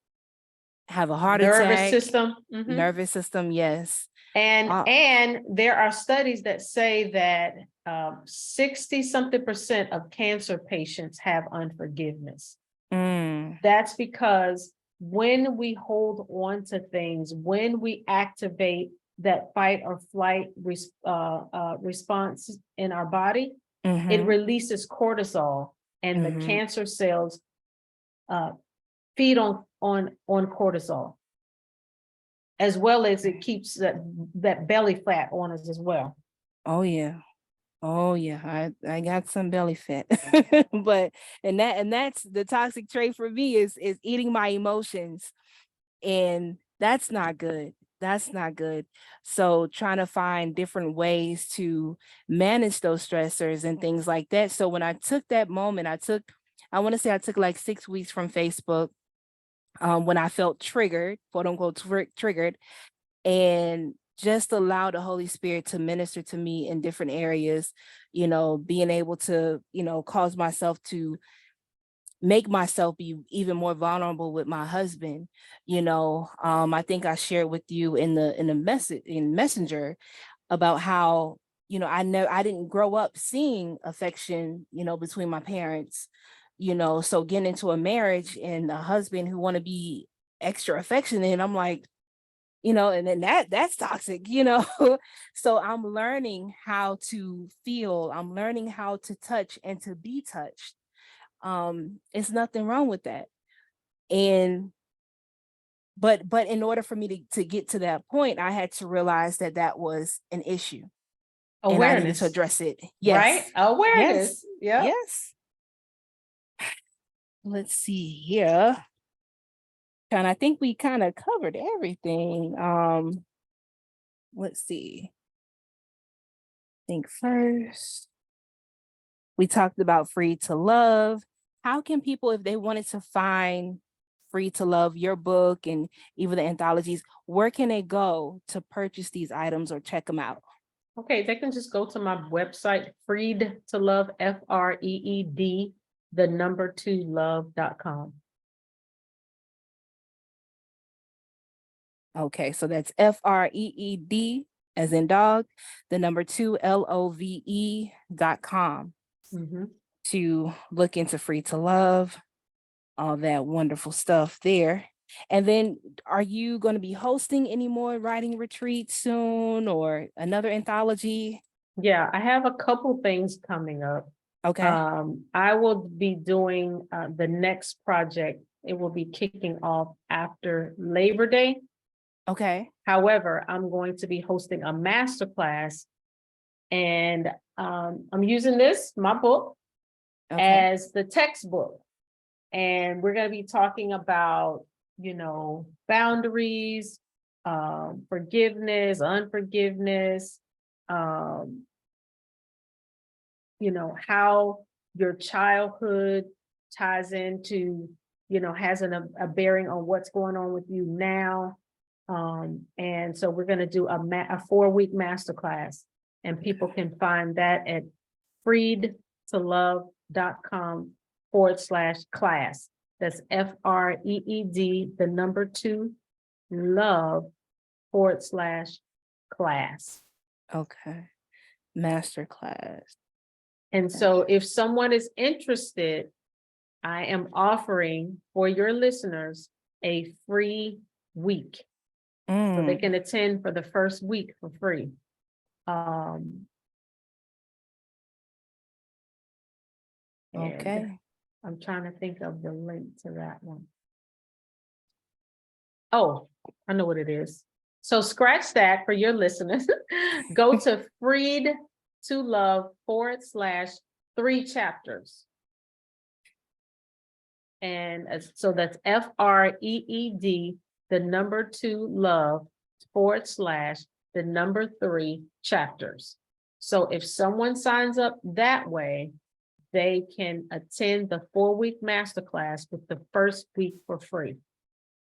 have a heart Nervous attack, system. Mhm. nervous system, yes. And Uh, there are studies that say that 60 something percent of cancer patients have unforgiveness. mm, That's because when we hold on to things, when we activate that fight or flight response in our body, it mm-hmm, releases cortisol, and the mm-hmm. cancer cells uh, feed on cortisol, as well as it keeps that belly fat on us as well. Oh yeah. Oh yeah. I got some belly fat. But that's the toxic trait for me is eating my emotions. And that's not good. That's not good. So trying to find different ways to manage those stressors and things like that. So when I took that moment, I want to say I took like 6 weeks from Facebook, when I felt triggered, quote unquote, triggered, and just allow the Holy Spirit to minister to me in different areas, being able to, cause myself to make myself be even more vulnerable with my husband. I think I shared with you in the message in Messenger about how, I didn't grow up seeing affection, between my parents, so getting into a marriage and a husband who want to be extra affectionate, and I'm like, and then that's toxic, so I'm learning how to feel, I'm learning how to touch and to be touched. It's nothing wrong with that. And but in order for me to get to that point, I had to realize that that was an issue and I needed to Awareness, address it. right? Yes. Yes. Awareness. Yep. Yes. Let's see here. And I think we kind of covered everything. Let's see. Think first. We talked about Free to Love. How can people, if they wanted to find Free to Love, your book, and even the anthologies, where can they go to purchase these items or check them out? Okay, they can just go to my website, Freed to Love, FREED, the number 2 love.com. Okay, so that's FREED as in dog, the number 2 LOVE.com to look into Free to Love, all that wonderful stuff there. And then are you going to be hosting any more writing retreats soon or another anthology? Yeah, I have a couple things coming up. Okay. I will be doing the next project. It will be kicking off after Labor Day. Okay. However, I'm going to be hosting a masterclass, and I'm using my book, as the textbook. And we're going to be talking about, boundaries, forgiveness, unforgiveness, how your childhood ties into, has a bearing on what's going on with you now. And so we're going to do a 4-week masterclass, and people can find that at freedtolove.com/class. That's FREED, the number 2 love/class. Okay. Masterclass. And so if someone is interested, I am offering for your listeners a free week. So they can attend for the first week for free. Okay. I'm trying to think of the link to that one. Oh, I know what it is. So scratch that for your listeners. Go to Freed to Love /3 chapters. And so that's FREED, the number 2 love / the number 3 chapters. So if someone signs up that way, they can attend the 4-week masterclass with the first week for free.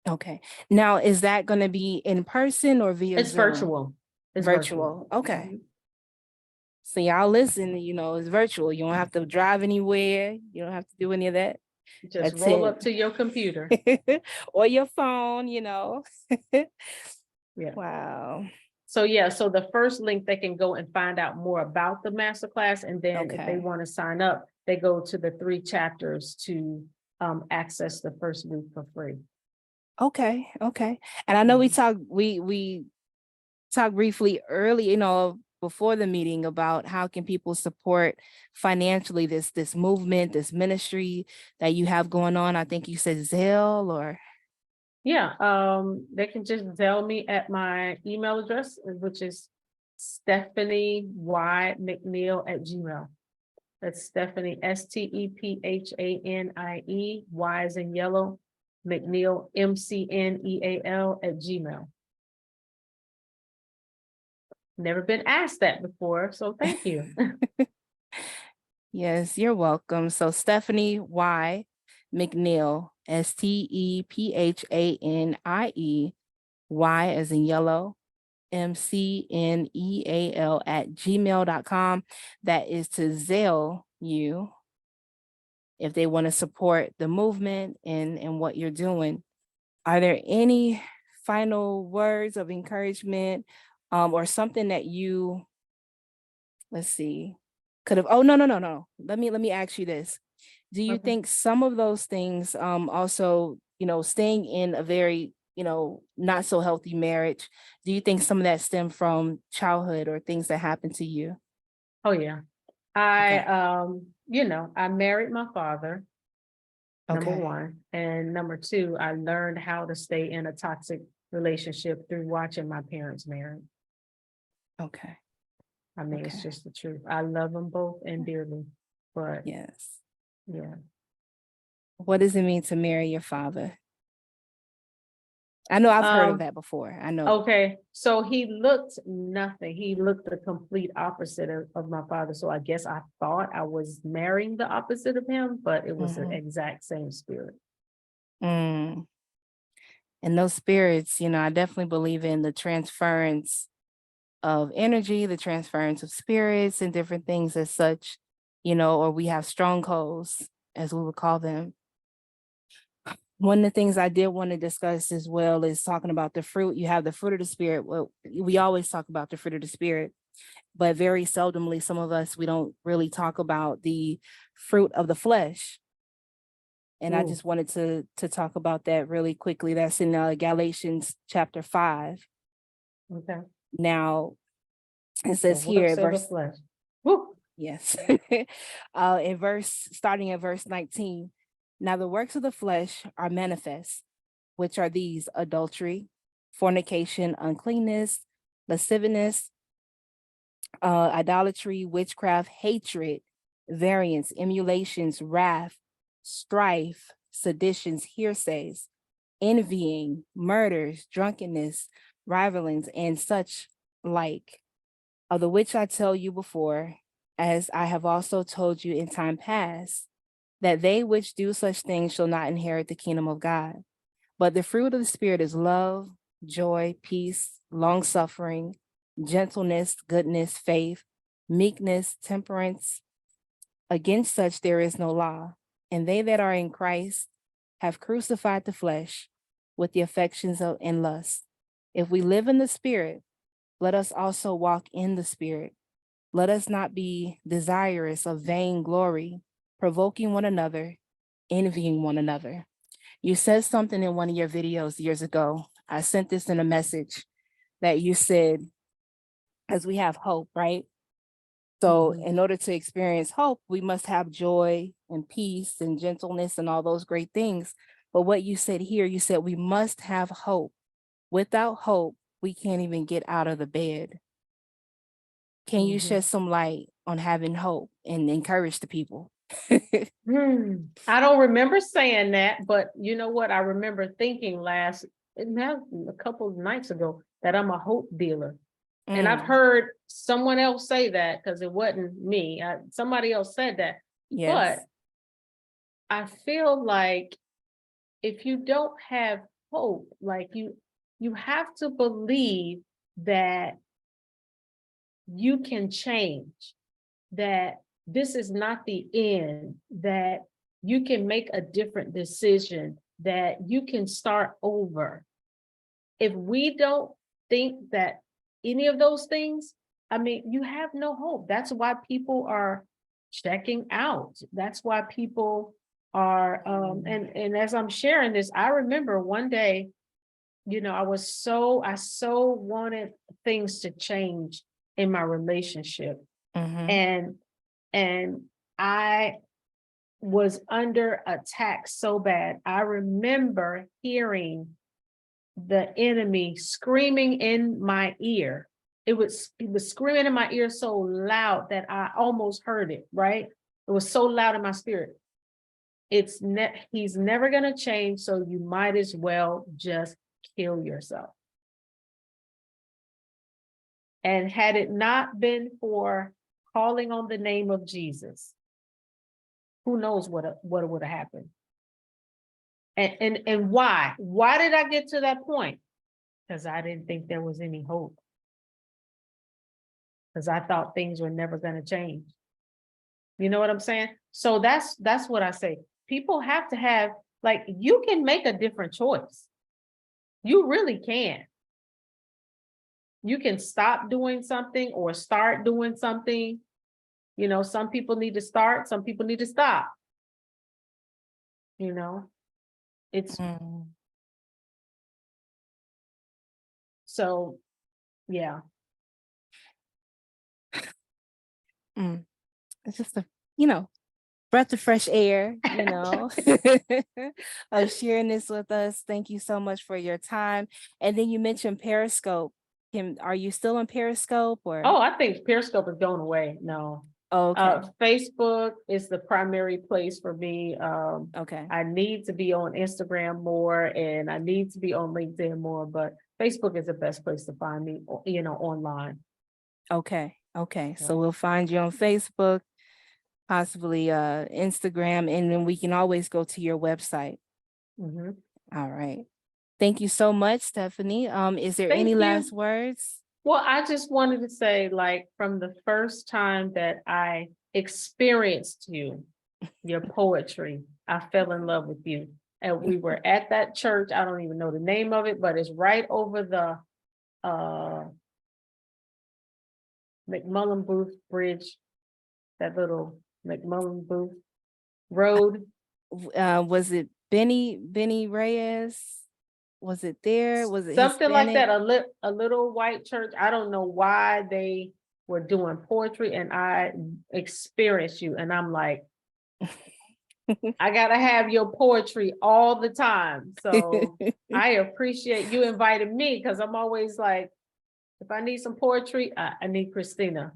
Okay. Now, is that going to be in person or via It's Zoom? virtual. It's virtual. Okay. So y'all listen, it's virtual. You don't have to drive anywhere. You don't have to do any of that. Just roll up to your computer. Or your phone, Yeah. Wow. So so the first link, they can go and find out more about the masterclass. And then if they want to sign up, they go to the 3 chapters to access the first week for free. Okay. And I know we talked briefly early, before the meeting about how can people support financially this movement, this ministry that you have going on. I think you said Zelle or. Yeah, they can just Zelle me at my email address, which is Stephanie Y McNeal @gmail. That's Stephanie STEPHANIE, Y as in yellow, McNeal MCNEAL @gmail. Never been asked that before, so thank you. Yes, you're welcome. So Stephanie Y McNeal, STEPHANIE, Y as in yellow, MCNEAL @gmail.com. That is to Zelle you if they want to support the movement and what you're doing. Are there any final words of encouragement or something that you, let's see, could have, oh, no. Let me ask you this. Do you think some of those things also, staying in a very, not so healthy marriage, do you think some of that stem from childhood or things that happened to you? Oh, yeah. I married my father, number 1. And number 2, I learned how to stay in a toxic relationship through watching my parents marry. Okay. I mean, it's just the truth. I love them both and dearly, but yes. Yeah. What does it mean to marry your father? I know I've heard of that before. I know. Okay, so he looked nothing. He looked the complete opposite of my father. So I guess I thought I was marrying the opposite of him, but it was the exact same spirit. And those spirits, I definitely believe in the transference of energy, the transference of spirits and different things as such, you know, or we have strongholds, as we would call them. One of the things I did want to discuss as well is talking about the fruit. You have the fruit of the spirit. Well, we always talk about the fruit of the spirit, but very seldomly, some of us, we don't really talk about the fruit of the flesh. And I Ooh, just wanted to talk about that really quickly. That's in Galatians chapter 5. okay. Now, it The says here, works of the verse, flesh. Woo. yes, starting at verse 19. Now the works of the flesh are manifest, which are these: adultery, fornication, uncleanness, lasciviousness, idolatry, witchcraft, hatred, variance, emulations, wrath, strife, seditions, hearsays, envying, murders, drunkenness, rivalings, and such like, of the which I tell you before, as I have also told you in time past, that they which do such things shall not inherit the kingdom of God. But the fruit of the Spirit is love, joy, peace, long suffering, gentleness, goodness, faith, meekness, temperance. Against such there is no law. And they that are in Christ have crucified the flesh with the affections of and lusts. If we live in the Spirit, let us also walk in the Spirit. Let us not be desirous of vain glory, provoking one another, envying one another. You said something in one of your videos years ago. I sent this in a message that you said, as we have hope, right? So Mhm. in order to experience hope, we must have joy and peace and gentleness and all those great things. But what you said here, you said we must have hope. Without hope, we can't even get out of the bed. Can you Mhm. shed some light on having hope and encourage the people? I don't remember saying that, but you know what? I remember thinking a couple of nights ago that I'm a hope dealer. And I've Mm, heard someone else say that because it wasn't me. Somebody else said that. yes. But I feel like if you don't have hope, like you have to believe that you can change, that this is not the end, that you can make a different decision, that you can start over. If we don't think that any of those things, I mean, you have no hope. That's why people are checking out. That's why people are and as I'm sharing this, I remember one day, I so wanted things to change in my relationship. Mm-hmm. And and I was under attack so bad. I remember hearing the enemy screaming in my ear. It was screaming in my ear so loud that I almost heard it, right? It was so loud in my spirit. He's never gonna change, so you might as well just kill yourself. And had it not been for calling on the name of Jesus, who knows what would have happened? And why? Why did I get to that point? Because I didn't think there was any hope. Because I thought things were never going to change. You know what I'm saying? So that's what I say. People have to have, like, you can make a different choice. You really can. You can stop doing something or start doing something. Some people need to start, some people need to stop. You know, it's Mm. so, yeah. Mm. It's just breath of fresh air, of sharing this with us. Thank you so much for your time. And then you mentioned Periscope. Are you still on Periscope or? Oh, I think Periscope is going away. No. Oh, okay. Facebook is the primary place for me. Okay. I need to be on Instagram more and I need to be on LinkedIn more, but Facebook is the best place to find me, online. Okay. Okay. Yeah. So we'll find you on Facebook, possibly Instagram, and then we can always go to your website. Mhm. All right. Thank you so much, Stephanie. Is there any Thank you. last words? Well, I just wanted to say, like, from the first time that I experienced you, your poetry, I fell in love with you. And we were at that church. I don't even know the name of it, but it's right over the McMullen Booth Bridge, that little McMullen Booth Road. Was it Benny Reyes? Was it there? Was it Something like Hispanic? that, a little white church. I don't know why they were doing poetry, and I experienced you, and I'm like, I gotta have your poetry all the time. So I appreciate you inviting me, because I'm always like, if I need some poetry, I need Christina.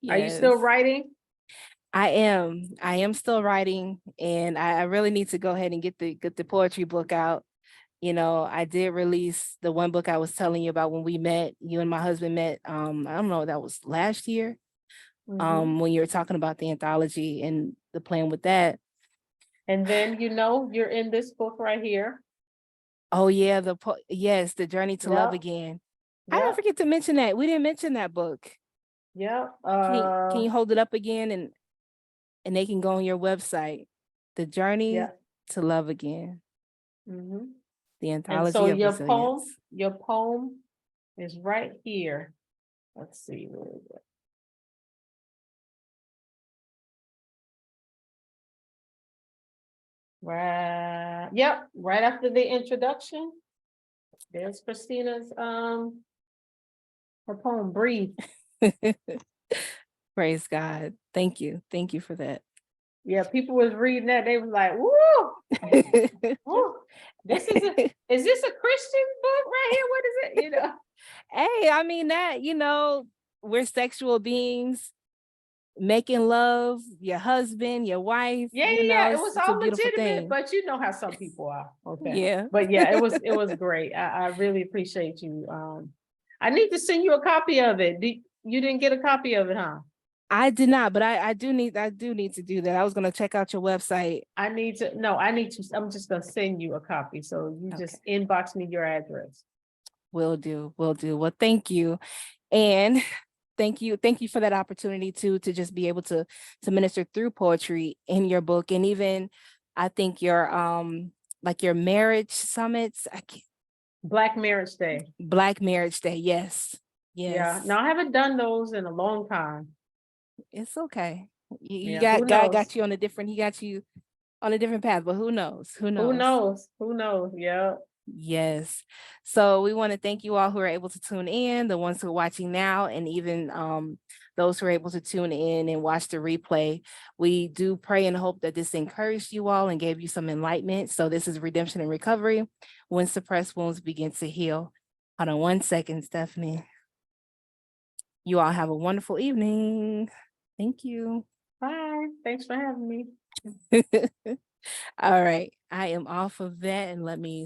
Are you still Yes, writing? I am. I am still writing, and I really need to go ahead and get the poetry book out. You know, I did release the one book I was telling you about when we met, you and my husband met. I don't know, that was last year. Mhm. When you were talking about the anthology and the plan with that. And then, you're in this book right here. Oh yeah, yes, The Journey to Love Yep, Again. I didn't yep, forget to mention that. We didn't mention that book. yep. Can you hold it up again and they can go on your website? The Journey Yeah. to Love Again, Mhm. the And so anthology of resilience. your poem is right here. Let's see, where is it? Right, yep, right after the introduction. There's Christina's her poem, Breathe. Praise God. Thank you. Thank you for that. Yeah, people was reading that, they was like, woo, woo. Is this a Christian book right here? What is it? Hey, I mean that, we're sexual beings making love, your husband, your wife, Yeah, yeah, yeah. It was it's a all beautiful legitimate, thing. but you know how some people are. Okay. Yeah. But yeah, it was great. I really appreciate you. I need to send you a copy of it. You didn't get a copy of it, huh? I did not, but I do need to do that. I was gonna check out your website. I need to, I'm just gonna send you a copy. So you Okay. just inbox me your address. Will do, will do. Well, thank you. And thank you for that opportunity to just be able to minister through poetry in your book. And even I think your like your marriage summits, Black Marriage Day. Black Marriage Day. Yes. Yeah. Yes. No, I haven't done those in a long time. It's okay. You Yeah. Who got God knows? got you on a different, he got you on a different path, but who knows? Who Who knows? knows? Who knows? Yeah. Yes. So we want to thank you all who are able to tune in, the ones who are watching now, and even those who are able to tune in and watch the replay. We do pray and hope that this encouraged you all and gave you some enlightenment. So this is Redemption and Recovery, when suppressed wounds begin to heal. Hold on one second, Stephanie. You all have a wonderful evening. Thank you. Bye. Thanks for having me. All right. I am off of that, and let me